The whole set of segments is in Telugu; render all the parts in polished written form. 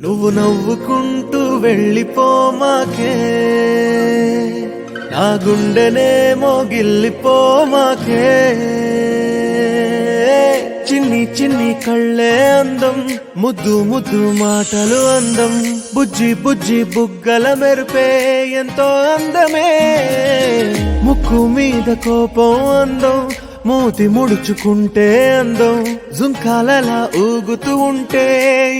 నువ్వు నవ్వుకుంటూ వెళ్ళిపోమాకే, నా గుండెనేమో గిల్లిపోమాకే. చిన్ని చిన్ని కళ్ళే అందం, ముద్దు ముద్దు మాటలు అందం, బుజ్జి బుజ్జి బుగ్గల మెరుపే ఎంతో అందమే. ముక్కు మీద కోపం అందం, మూతి ముడుచుకుంటే అందం, జుంకాలలా ఊగుతూ ఉంటే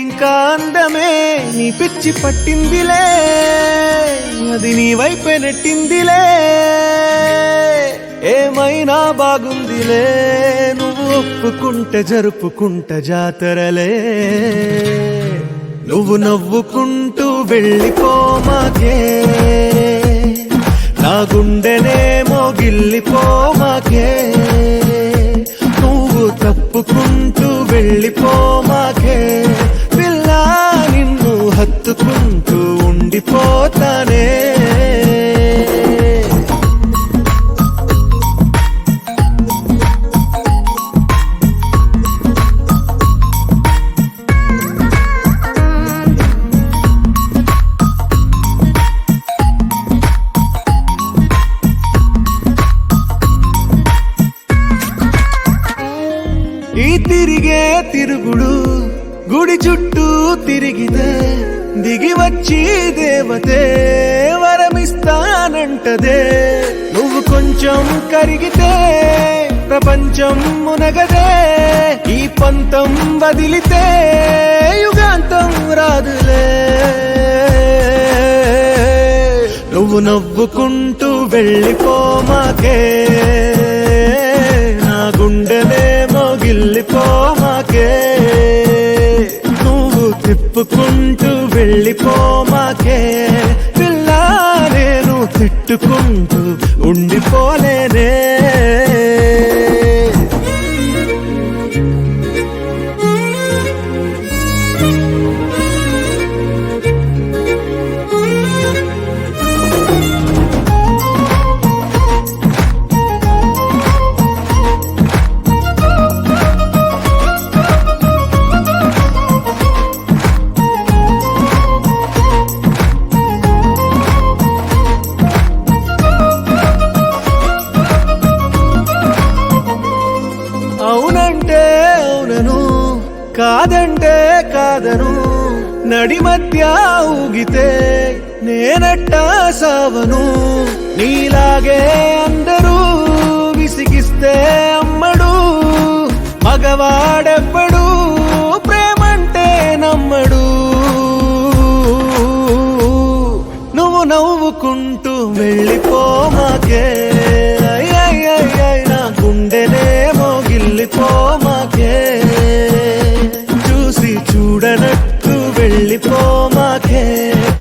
ఇంకా అందమే. నీ పిచ్చి పట్టిందిలే, అది నీ వైపే నెట్టిందిలే. ఏమైనా బాగుందిలే, నువ్వు ఒప్పుకుంటే జరుపుకుంట జాతరలే. నువ్వు నవ్వుకుంటూ వెళ్ళిపోమాకే, నా గుండెనేమో గిల్లిపోమాకే. నువ్వు తప్పుకుంటూ వెళ్ళిపోమాకే, పిల్ల నిన్ను హత్తుకుంటూ ఉండిపోతానే. ఈ తిరిగే తిరుగుడు గుడి చుట్టూ తిరిగితే, దిగి వచ్చి దేవతే వరమిస్తానంటదే. నువ్వు కొంచెం కరిగితే ప్రపంచం మునగదే. ఈ పంతం వదిలితే యుగాంతం రాదులే. నువ్వు నవ్వుకుంటూ వెళ్ళిపోమాకే, నా గుండెనేమో గిల్లిపోమాకే. నువ్వు తిప్పుకుంటూ వెళ్ళిపోమాకే, పిల్ల నేను తిట్టుకుంటూ ఉండిపోలేనే. అవునంటే అవునను, కాదంటే కాదను, నడి మధ్య ఊగితే నేనట్టా సావను. నీలాగే అందరూ విసిగిస్తే అమ్మడు, మగవాడెవ్వడు ప్రేమంటే నమ్మడు. నువ్వు నవ్వుకుంటూ వెళ్ళిపోమాకే,